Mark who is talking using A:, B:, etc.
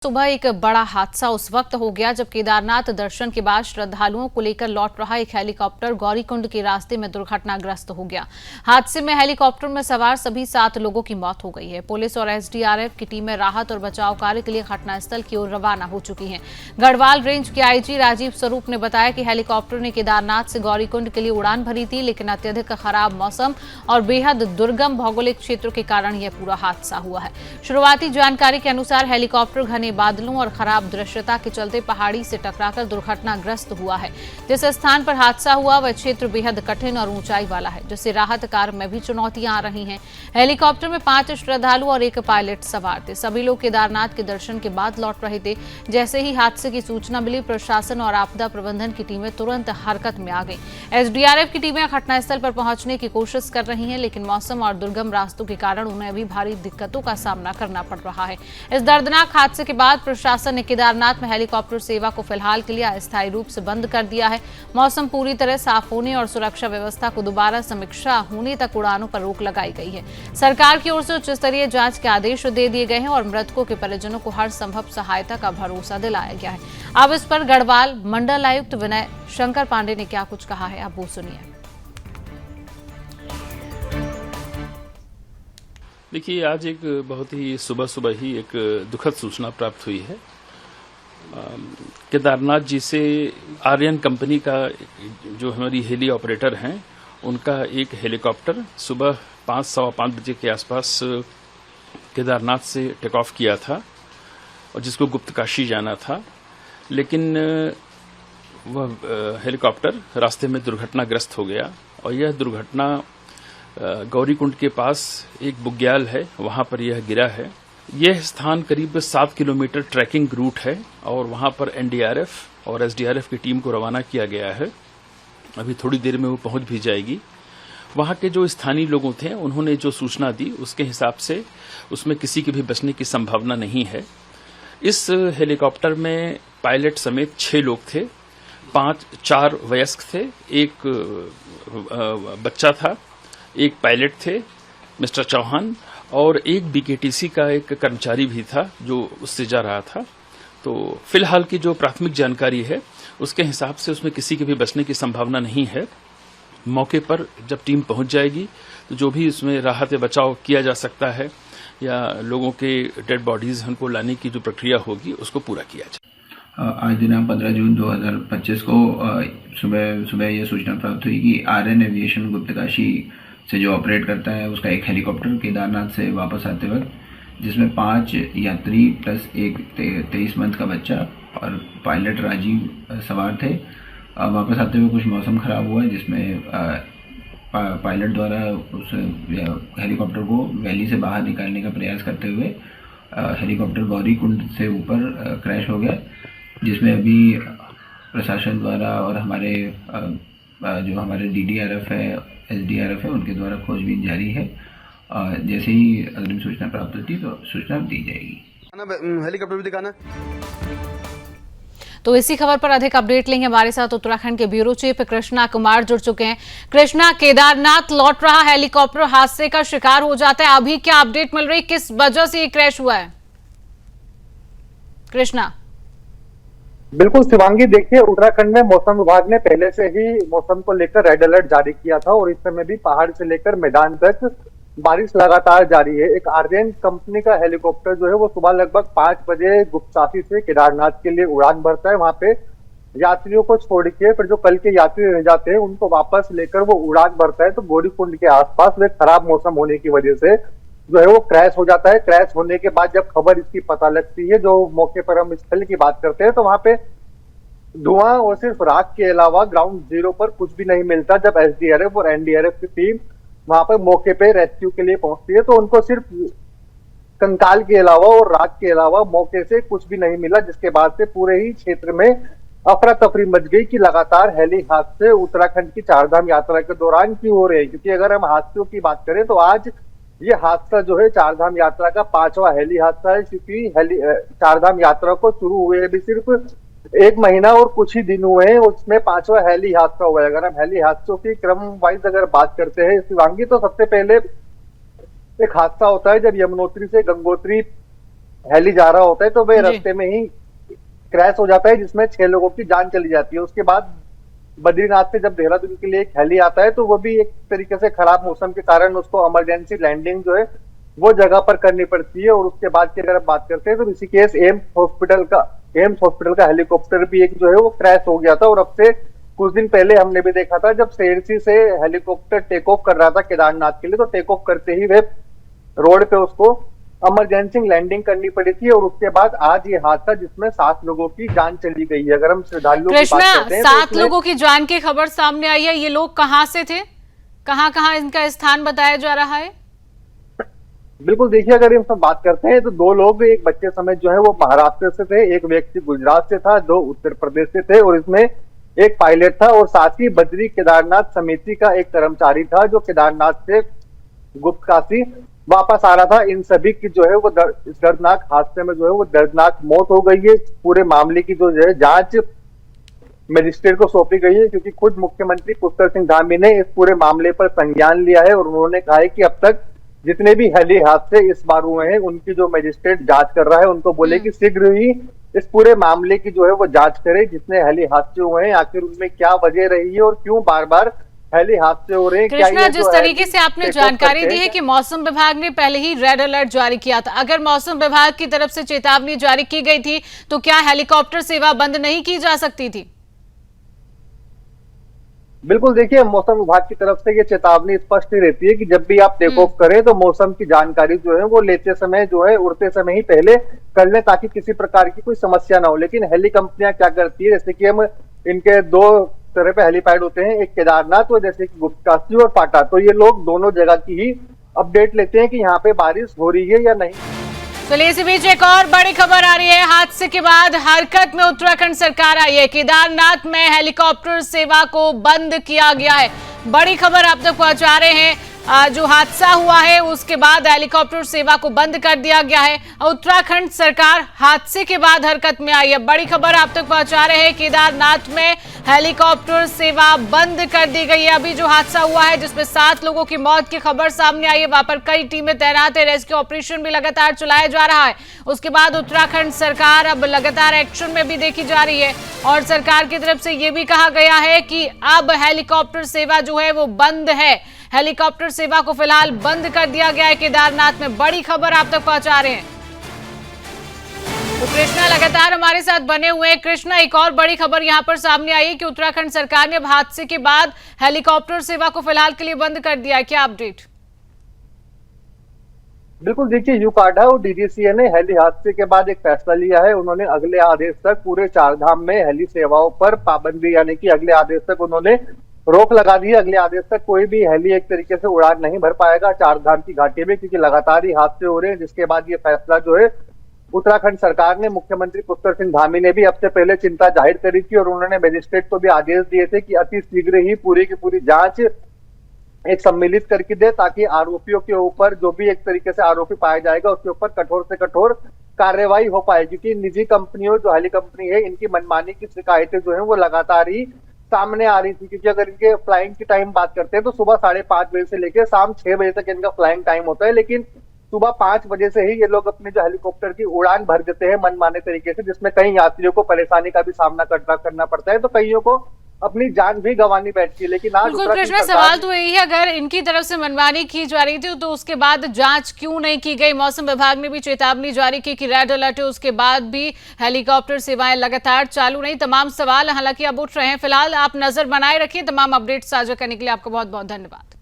A: सुबह एक बड़ा हादसा उस वक्त हो गया जब केदारनाथ दर्शन के बाद श्रद्धालुओं को लेकर लौट रहा एक हेलीकॉप्टर गौरीकुंड के रास्ते में दुर्घटनाग्रस्त हो गया। हादसे में हेलीकॉप्टर में सवार सभी 7 लोगों की मौत हो गई है। पुलिस और एसडीआरएफ की टीमें राहत और बचाव कार्य के लिए घटनास्थल की ओर रवाना हो चुकी हैं। गढ़वाल रेंज के आईजी राजीव स्वरूप ने बताया कि हेलीकॉप्टर ने केदारनाथ से गौरीकुंड के लिए उड़ान भरी थी, लेकिन अत्यधिक खराब मौसम और बेहद दुर्गम भौगोलिक क्षेत्र के कारण यह पूरा हादसा हुआ है। शुरुआती जानकारी के अनुसार हेलीकॉप्टर घने बादलों और खराब दृश्यता के चलते पहाड़ी से टकराकर दुर्घटनाग्रस्त हुआ है। जिस स्थान पर हादसा हुआ वह क्षेत्र बेहद कठिन और ऊंचाई वाला है, जिससे राहत कार्य में भी चुनौतियां आ रही हैं। हेलीकॉप्टर में 5 श्रद्धालु और 1 पायलट सवार थे। सभी लोग केदारनाथ के दर्शन के बाद लौट रहे थे। जैसे ही हादसे की सूचना मिली, प्रशासन और आपदा प्रबंधन की टीमें तुरंत हरकत में आ गई। एसडीआरएफ की टीमें घटनास्थल पर पहुंचने की कोशिश कर रही हैं, लेकिन मौसम और दुर्गम रास्तों के कारण उन्हें अभी भारी दिक्कतों का सामना करना पड़ रहा है। इस दर्दनाक हादसे के बाद प्रशासन ने केदारनाथ में हेलीकॉप्टर सेवा को फिलहाल के लिए अस्थायी रूप से बंद कर दिया है। मौसम पूरी तरह साफ होने और सुरक्षा व्यवस्था को दोबारा समीक्षा होने तक उड़ानों पर रोक लगाई गई है। सरकार की ओर से उच्च स्तरीय जांच के आदेश दे दिए गए हैं और मृतकों के परिजनों को हर संभव सहायता का भरोसा दिलाया गया है। अब इस पर गढ़वाल मंडल आयुक्त विनय शंकर पांडे ने क्या कुछ कहा है, आप वो सुनिए।
B: देखिए, आज एक बहुत ही सुबह ही एक दुखद सूचना प्राप्त हुई है। केदारनाथ जी से आर्यन कंपनी का जो हमारी हेली ऑपरेटर हैं, उनका एक हेलीकॉप्टर सुबह 5:15 बजे के आसपास केदारनाथ से टेक ऑफ किया था और जिसको गुप्तकाशी जाना था, लेकिन वह हेलीकॉप्टर रास्ते में दुर्घटनाग्रस्त हो गया और यह दुर्घटना गौरीकुंड के पास एक बुग्याल है, वहां पर यह गिरा है। यह स्थान करीब 7 किलोमीटर ट्रैकिंग रूट है और वहां पर एनडीआरएफ और एसडीआरएफ की टीम को रवाना किया गया है। अभी थोड़ी देर में वो पहुंच भी जाएगी। वहां के जो स्थानीय लोगों थे, उन्होंने जो सूचना दी उसके हिसाब से उसमें किसी के भी बचने की संभावना नहीं है। इस हेलीकॉप्टर में पायलट समेत 6 लोग थे। 4 वयस्क थे, एक बच्चा था, एक पायलट थे मिस्टर चौहान और एक बीकेटीसी का एक कर्मचारी भी था जो उससे जा रहा था। तो फिलहाल की जो प्राथमिक जानकारी है उसके हिसाब से उसमें किसी के भी बचने की संभावना नहीं है। मौके पर जब टीम पहुंच जाएगी तो जो भी उसमें राहत बचाव किया जा सकता है या लोगों के डेड बॉडीज उनको लाने की जो प्रक्रिया होगी उसको पूरा किया जाए।
C: आज दिनांक 15 जून 2025 को सुबह ये सूचना प्राप्त हुई कि आर्यन एविएशन गुप्तकाशी से जो ऑपरेट करता है उसका एक हेलीकॉप्टर केदारनाथ से वापस आते वक्त, जिसमें 5 यात्री प्लस एक 23 मंथ का बच्चा और पायलट राजीव सवार थे। वापस आते हुए कुछ मौसम खराब हुआ, जिसमें पायलट द्वारा उस हेलीकॉप्टर को वैली से बाहर निकालने का प्रयास करते हुए हेलीकॉप्टर गौरीकुंड से ऊपर क्रैश हो गया, जिसमें अभी प्रशासन द्वारा और हमारे डीडीआरएफ है, एसडीआरएफ है, उनके द्वारा खोजबीन जारी है। जैसे ही अग्रिम सूचना प्राप्त होती है तो सूचना दी जाएगी।
D: हेलीकॉप्टर भी दिखाना।
A: तो इसी खबर पर अधिक अपडेट लेंगे। हमारे साथ उत्तराखंड के ब्यूरो चीफ कृष्णा कुमार जुड़ चुके हैं। कृष्णा, केदारनाथ लौट रहा हेलीकॉप्टर हादसे का शिकार हो जाता है, अभी क्या अपडेट मिल रही, किस वजह से ये क्रैश हुआ है? कृष्णा।
E: बिल्कुल शिवांगी, देखिए उत्तराखंड में मौसम विभाग ने पहले से ही मौसम को लेकर रेड अलर्ट जारी किया था और इस समय भी पहाड़ से लेकर मैदान तक बारिश लगातार जारी है। एक आर्यन कंपनी का हेलीकॉप्टर जो है वो सुबह लगभग 5 बजे गुप्तकाशी से केदारनाथ के लिए उड़ान भरता है। वहां पे यात्रियों को छोड़ के फिर जो कल के यात्री रह जाते हैं उनको वापस लेकर वो उड़ान भरता है। तो गौरीकुंड के आसपास में खराब मौसम होने की वजह से जो है वो क्रैश हो जाता है। क्रैश होने के बाद जब खबर इसकी पता लगती है, जो मौके पर हम स्थल की बात करते हैं, तो वहां पे धुआं और सिर्फ राख के अलावा ग्राउंड जीरो पर कुछ भी नहीं मिलता। जब एसडीआरएफ और एनडीआरएफ की टीम वहां पर मौके पे रेस्क्यू के लिए पहुंचती है तो उनको सिर्फ कंकाल के अलावा और राख के अलावा मौके से कुछ भी नहीं मिला, जिसके बाद से पूरे ही क्षेत्र में अफरा तफरी मच गई कि लगातार हेली हादसे उत्तराखंड की चारधाम यात्रा के दौरान क्यों हो रहे हैं। क्योंकि अगर हम हादसों की बात करें तो आज ये हादसा जो है चारधाम यात्रा का 5वां हेली हादसा है। क्योंकि चारधाम यात्रा को शुरू हुए भी सिर्फ 1 महीना और कुछ ही दिन हुए हैं, उसमें 5वां हेली हादसा हुआ है। अगर हम हेली हादसों की क्रम वाइज अगर बात करते हैं शिवांगी, तो सबसे पहले एक हादसा होता है जब यमुनोत्री से गंगोत्री हेली जा रहा होता है तो वह
A: जी।
E: रास्ते में ही क्रैश हो जाता है, जिसमें 6 लोगों की जान चली जाती है। उसके बाद बद्रीनाथ से जब देहरादून के लिए एक हेली आता है तो वो भी एक तरीके से खराब मौसम के कारण उसको इमरजेंसी लैंडिंग जो है वो जगह पर करनी पड़ती है। और उसके बाद की अगर आप बात करते हैं तो ऋषिकेश एम्स हॉस्पिटल का हेलीकॉप्टर भी एक जो है वो क्रैश हो गया था। और अब से कुछ दिन पहले हमने भी देखा था जब शेरसी से हेलीकॉप्टर टेक ऑफ कर रहा था केदारनाथ के लिए, तो टेक ऑफ करते ही वे रोड पे उसको इमरजेंसी लैंडिंग करनी पड़ी थी। और उसके बाद आज ये हादसा जिसमें 7 लोगों की जान चली गई है। अगर हम श्रद्धालुओं की बात
A: कृष्णा,
E: करते हैं
A: 7
E: तो
A: लोगों की जान की खबर सामने आई है। ये लोग कहाँ से थे, कहाँ कहाँ इनका स्थान बताया जा रहा है?
E: बिल्कुल देखिए, अगर हम बात करते हैं तो 2 लोग एक बच्चे समेत जो है वो महाराष्ट्र से थे, एक व्यक्ति गुजरात से था, 2 उत्तर प्रदेश से थे और इसमें एक पायलट था। और साथ ही बद्री केदारनाथ समिति का एक कर्मचारी था जो केदारनाथ से गुप्तकाशी वापस आ रहा था। इन सभी की जो है वो इस दर्दनाक हादसे में जो है वो दर्दनाक मौत हो गई है। पूरे मामले की जो है जांच मजिस्ट्रेट को सौंपी गई है, क्योंकि खुद मुख्यमंत्री पुष्कर सिंह धामी ने इस पूरे मामले पर संज्ञान लिया है और उन्होंने कहा है कि अब तक जितने भी हेली हादसे इस बार हुए हैं उनकी जो मजिस्ट्रेट जांच कर रहा है उनको बोले कि शीघ्र ही इस पूरे मामले की जो है वो जांच करे। जितने हेली हादसे हुए हैं आखिर उनमें क्या वजह रही है और क्यों बार बार हेली हादसे हो रहे हैं।
A: कृष्णा, जिस तरीके से आपने जानकारी दी है कि मौसम विभाग ने पहले ही रेड अलर्ट जारी किया था, अगर मौसम विभाग की तरफ से चेतावनी जारी की गई थी तो क्या हेलीकॉप्टर सेवा बंद नहीं की जा सकती थी?
E: बिल्कुल देखिए, मौसम विभाग की तरफ से ये चेतावनी स्पष्ट ही रहती है कि जब भी आप टेक ऑफ करें तो मौसम की जानकारी जो है वो लेते समय जो है उड़ते समय ही पहले कर लें, ताकि किसी प्रकार की कोई समस्या ना हो। लेकिन हेली कंपनियां क्या करती है, जैसे कि हम इनके 2 तरह पे हेलीपैड होते हैं, एक केदारनाथ और जैसे कि गुप्तकाशी और पाटा, तो ये लोग दोनों जगह की ही अपडेट लेते हैं कि यहाँ पे बारिश हो रही है या नहीं।
A: चलिए, इसी बीच एक और बड़ी खबर आ रही है। हादसे के बाद हरकत में उत्तराखंड सरकार आई है। केदारनाथ में हेलीकॉप्टर सेवा को बंद किया गया है। बड़ी खबर आप तक पहुंचा रहे हैं। जो हादसा हुआ है उसके बाद हेलीकॉप्टर सेवा को बंद कर दिया गया है। उत्तराखंड सरकार हादसे के बाद हरकत में आई है। बड़ी खबर आप तक पहुंचा रहे हैं। केदारनाथ में हेलीकॉप्टर सेवा बंद कर दी गई है। अभी जो हादसा हुआ है जिसमें 7 लोगों की मौत की खबर सामने आई है, वहां पर कई टीमें तैनात है, रेस्क्यू ऑपरेशन भी लगातार चलाया जा रहा है। उसके बाद उत्तराखंड सरकार अब लगातार एक्शन में भी देखी जा रही है और सरकार की तरफ से यह भी कहा गया है कि अब हेलीकॉप्टर सेवा जो है वो बंद है। हेलीकॉप्टर सेवा को फिलहाल बंद कर दिया गया है केदारनाथ में। बड़ी खबर आप तक पहुंचा रहे हैं। तो कृष्णा लगातार हमारे साथ बने हुए हैं। कृष्णा, एक और बड़ी खबर यहां पर सामने आई है कि उत्तराखंड सरकार ने अब हादसे के बाद हेलीकॉप्टर सेवा को फिलहाल के लिए बंद कर दिया है। क्या अपडेट?
E: बिल्कुल देखिए, यूकाडा और डीजीसीए ने हेली हादसे के बाद एक फैसला लिया है। उन्होंने अगले आदेश तक पूरे 4 धाम में हेली सेवाओं पर पाबंदी, यानी कि अगले आदेश तक उन्होंने रोक लगा दी है। अगले आदेश तक कोई भी हेली एक तरीके से उड़ान नहीं भर पाएगा 4 धाम की घाटी में, क्योंकि लगातार ही हादसे हो रहे हैं। जिसके बाद ये फैसला जो है उत्तराखंड सरकार ने, मुख्यमंत्री पुष्कर सिंह धामी ने भी अब से पहले चिंता जाहिर करी थी और उन्होंने मजिस्ट्रेट को भी आदेश दिए थे कि अति शीघ्र ही पूरी की पूरी जांच एक सम्मिलित करके दे, ताकि आरोपियों के ऊपर जो भी एक तरीके से आरोपी पाया जाएगा उसके ऊपर कठोर से कठोर कार्रवाई हो पाए। क्योंकि निजी कंपनियों, जो हेली कंपनी है, इनकी मनमानी की शिकायतें जो है वो लगातार ही सामने आ रही थी। क्योंकि अगर इनके फ्लाइंग की टाइम बात करते हैं तो सुबह 5:30 बजे से लेकर शाम 6 बजे तक इनका फ्लाइंग टाइम होता है, लेकिन सुबह 5 बजे से ही ये लोग अपने जो हेलीकॉप्टर की उड़ान भर देते हैं मनमाने तरीके से, जिसमें कई यात्रियों को परेशानी का भी सामना करना पड़ता है, तो कईयों को अपनी जान भी गंवानी बैठती है। लेकिन आज
A: बिल्कुल कृष्णा, सवाल तो यही है, अगर इनकी तरफ से मनमानी की जा रही थी तो उसके बाद जांच क्यों नहीं की गई? मौसम विभाग ने भी चेतावनी जारी की कि रेड अलर्ट है, उसके बाद भी हेलीकॉप्टर सेवाएं लगातार चालू नहीं। तमाम सवाल हालांकि अब उठ रहे हैं। फिलहाल आप नजर बनाए रखिए। तमाम अपडेट साझा करने के लिए आपका बहुत बहुत धन्यवाद।